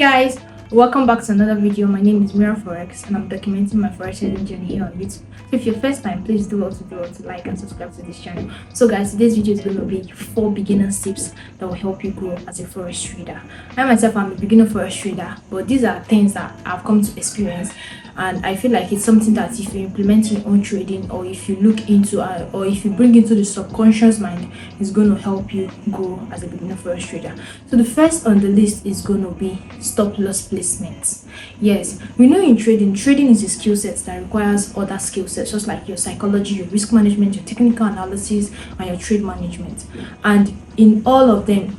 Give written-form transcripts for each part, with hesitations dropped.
Guys, welcome back to another video. My name is Mira Forex and I'm documenting my forex trading journey here on YouTube. So if you're first time, please do also like and subscribe to this channel. So guys, today's video is going to be 4 beginner tips that will help you grow as a forex trader. I myself am a beginner forex trader, but these are things that I've come to experience, and I feel like it's something that if you implement in your own trading, or if you look into or if you bring into the subconscious mind, it's going to help you grow as a beginner forex trader. So the first on the list is going to be stop loss placements. Yes, we know in trading is a skill set that requires other skill sets, just like your psychology, your risk management, your technical analysis, and your trade management. And in all of them,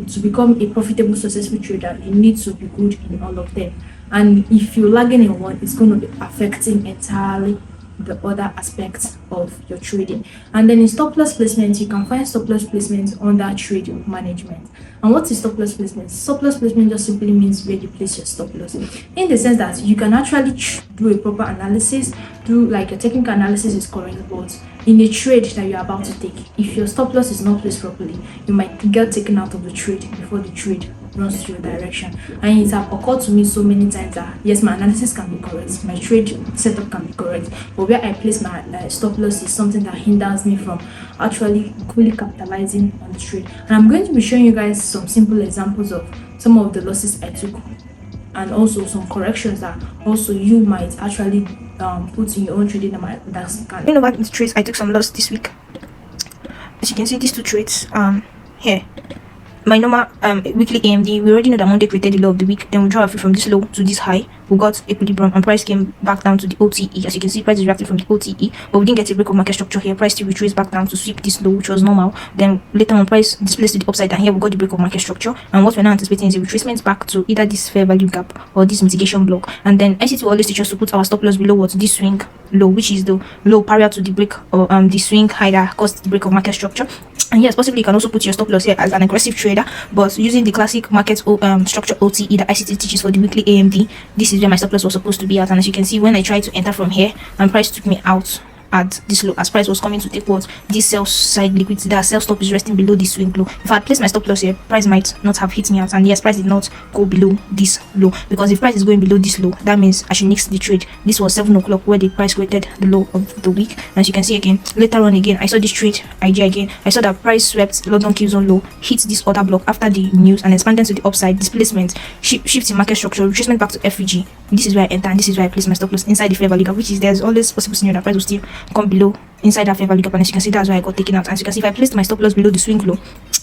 to become a profitable, successful trader, you need to be good in all of them. And if you're lagging in one, it's going to be affecting entirely the other aspects of your trading. And then in stop loss placements, you can find stop loss placements under trade management. And what is stop loss placement? Stop loss placement just simply means where you place your stop loss, in the sense that you can actually do a proper analysis, do like your technical analysis is correct, but in a trade that you're about to take, if your stop loss is not placed properly, you might get taken out of the trade before the trade runs to your direction. And it has occurred to me so many times that yes, my analysis can be correct, my trade setup can be correct, but where I place my stop loss is something that hinders me from actually fully capitalizing on the trade. And I'm going to be showing you guys some simple examples of some of the losses I took, and also some corrections that also you might actually put in your own trading that can. You know, back into trades, I took some loss this week. As you can see, these two trades here, my normal weekly AMD, we already know that Monday created the low of the week, then we draw a fee from this low to this high. We got equilibrium and price came back down to the OTE. As you can see, price is reacting from the OTE, but we didn't get a break of market structure here. Price still retraced back down to sweep this low, which was normal. Then later on, price displaced to the upside, and here we got the break of market structure. And what we're now anticipating is a retracement back to either this fair value gap or this mitigation block. And then ICT will always teach us to put our stop loss below what this swing low, which is the low prior to the break or the swing high that caused the break of market structure. And yes, possibly you can also put your stop loss here as an aggressive trader, but using the classic market structure OTE that ICT teaches for the weekly AMD, this is where my stop loss was supposed to be at. And as you can see, when I tried to enter from here, and price took me out at this low, as price was coming to take what this sell side liquidity, that sell stop is resting below this swing low. If I had placed my stop loss here, price might not have hit me out. And yes, price did not go below this low, because if price is going below this low, that means I should nix the trade. This was 7 o'clock where the price created the low of the week. And as you can see again, later on again, I saw this trade IG again. I saw that price swept London Q zone low, hit this other block after the news, and expanded to the upside. Displacement, shift in market structure, retracement back to FVG. This is where I enter, and this is where I place my stop loss inside the fair value gap, which is there's always possible scenario that price will still come below inside that fair value gap. And as you can see, that's why I got taken out. As you can see, if I placed my stop loss below the swing low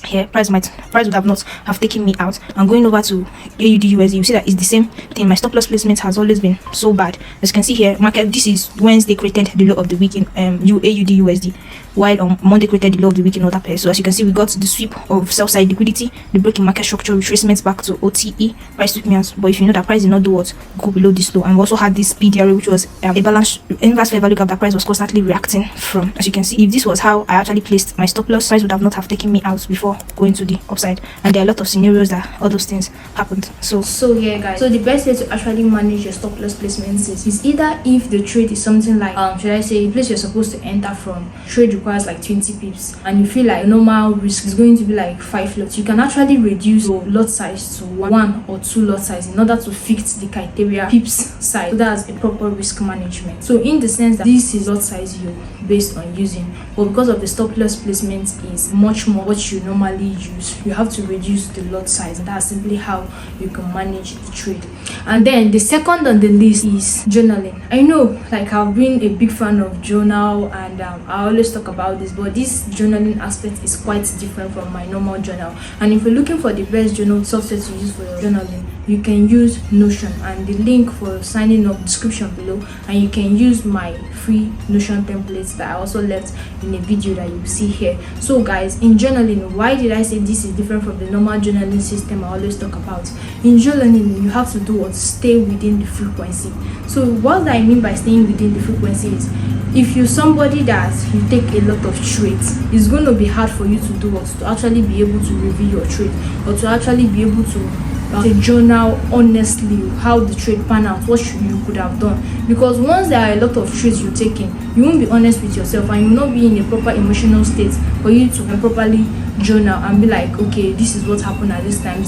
here, price would have not have taken me out. And going over to AUD USD, you see that it's the same thing. My stop loss placement has always been so bad. As you can see here, market, this is Wednesday created the low of the week in AUD USD, while on Monday created the low of the week in other pairs. So as you can see, we got the sweep of sell side liquidity, the breaking market structure, retracement back to OTE. Price took me out, but if you know that price did not do what, go below this low. And we also had this PDRA, which was a balance inverse fair value gap that price was constantly reacting from. As you can see, if this was how I actually placed my stop loss, price would have not have taken me out before going to the upside. And there are a lot of scenarios that all those things happened. So yeah guys, so the best way to actually manage your stop loss placements is either if the trade is something like should I say, a place you're supposed to enter from, trade requires like 20 pips, and you feel like normal risk is going to be like 5 lots, you can actually reduce your lot size to 1 or 2 lot size in order to fix the criteria pips size. So that's a proper risk management. So in the sense that this is lot size you based on using, but because of the stop loss placement is much more what you normally use, you have to reduce the lot size. That's simply how you can manage the trade. And then the second on the list is journaling. I know, like, I've been a big fan of journal, and I always talk about this, but this journaling aspect is quite different from my normal journal. And if you're looking for the best journal software to use for your journaling, you can use Notion, and the link for signing up description below, and you can use my free Notion templates that I also left in a video that you see here. So guys, in journaling, why did I say this is different from the normal journaling system I always talk about? In journaling, you have to do what, stay within the frequency. So what I mean by staying within the frequency is, if you're somebody that you take a lot of trades, it's going to be hard for you to do what, to actually be able to review your trade, or to actually be able to a journal honestly how the trade pan out, what you could have done. Because once there are a lot of trades you're taking, you won't be honest with yourself and you will not be in a proper emotional state for you to properly journal and be like, okay, this is what happened at this time.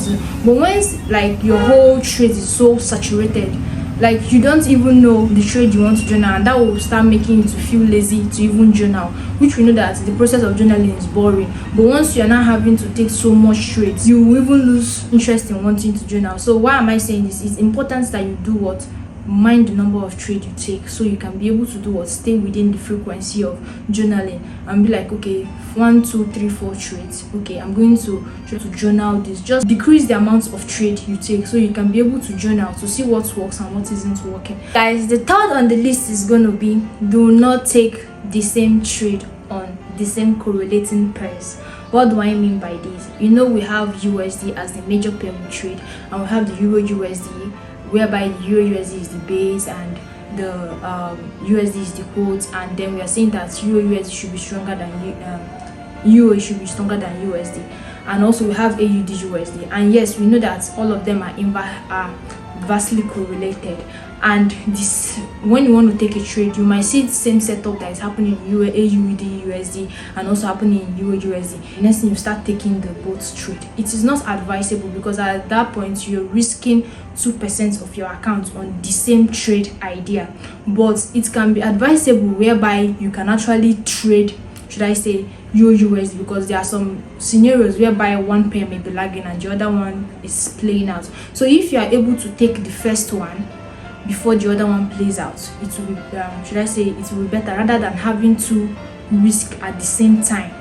But once like your whole trade is so saturated, like you don't even know the trade you want to journal, and that will start making you to feel lazy to even journal, which we know that the process of journaling is boring. But once you're not having to take so much trades, you will even lose interest in wanting to journal. So why am I saying this? It's important that you do what? Mind the number of trades you take, so you can be able to do what? Stay within the frequency of journaling and be like, okay, 1 2 3 4 trades, okay, I'm going to try to journal this. Just decrease the amount of trade you take so you can be able to journal to see what works and what isn't working. Guys, the third on the list is going to be, do not take the same trade on the same correlating pairs. What do I mean by this? You know, we have USD as the major pair we trade, and we have the Euro USD, whereby the Euro USD is the base and the USD is the quote, and then we are saying that Euro USD should be stronger than Euro should be stronger than USD, and also we have AUD USD, and yes, we know that all of them are vastly correlated. And this, when you want to take a trade, you might see the same setup that is happening in AUD USD and also happening in Euro USD. Next thing, you start taking the both trade. It is not advisable, because at that point you're risking 2% of your account on the same trade idea. But it can be advisable whereby you can actually trade, should I say, Euro USD, because there are some scenarios whereby one pair may be lagging and the other one is playing out. So if you are able to take the first one before the other one plays out, it will be should I say, it will be better rather than having to risk at the same time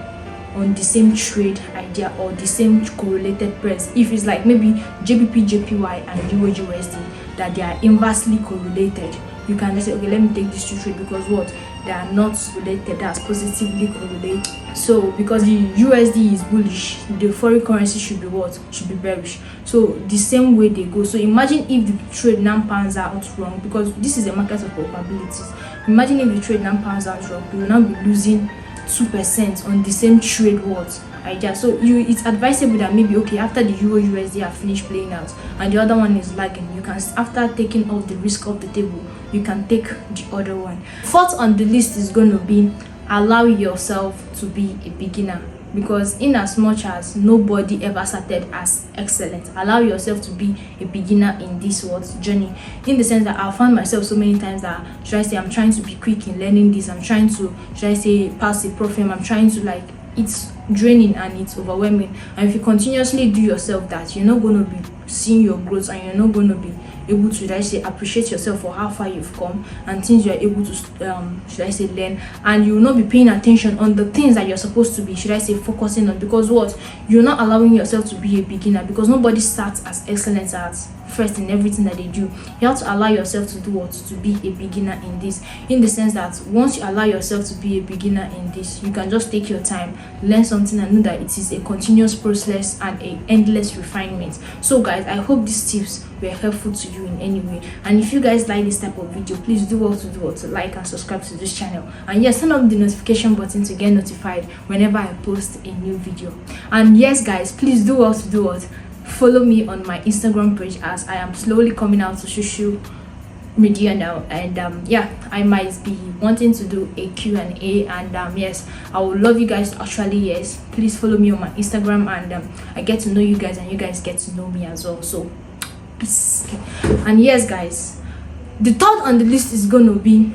on the same trade idea or the same correlated pairs. If it's like maybe JPP JPY and Euro USD, that they are inversely correlated, you can just say, okay, let me take this two trade, because what, they are not related, that's positively correlated. So because the USD is bullish, the foreign currency should be what? Should be bearish. So the same way they go. So imagine if the trade now pans out wrong, because this is a market of probabilities. Imagine if the trade now pans out wrong, you will now be losing 2% on the same trade words idea. So it's advisable that maybe, okay, after the Euro USD are finished playing out and the other one is lagging, you can, after taking off the risk off the table, you can take the other one. Fourth on the list is going to be, allow yourself to be a beginner, because in as much as nobody ever started as excellent, allow yourself to be a beginner in this journey, in the sense that I found myself so many times that, should I say, I'm trying to be quick in learning this, I'm trying to, should I say, pass the profile, I'm trying to, like, it's draining and it's overwhelming. And if you continuously do yourself that, you're not going to be seeing your growth, and you're not going to be able to, should I say, appreciate yourself for how far you've come and things you are able to should I say, learn, and you will not be paying attention on the things that you're supposed to be, should I say, focusing on, because what, you're not allowing yourself to be a beginner, because nobody starts as excellent as first in everything that they do. You have to allow yourself to do what? To be a beginner in this, in the sense that once you allow yourself to be a beginner in this, you can just take your time, learn something, and know that it is a continuous process and a endless refinement. So guys, I hope these tips were helpful to you in any way, and if you guys like this type of video, please do what to like and subscribe to this channel, and yes, turn on the notification button to get notified whenever I post a new video. And yes guys, please do what follow me on my Instagram page, as I am slowly coming out to social media now, and yeah, I might be wanting to do a Q&A, and yes, I would love you guys to actually, yes, please follow me on my Instagram, and I get to know you guys and you guys get to know me as well. So peace. And yes guys, the third on the list is gonna be,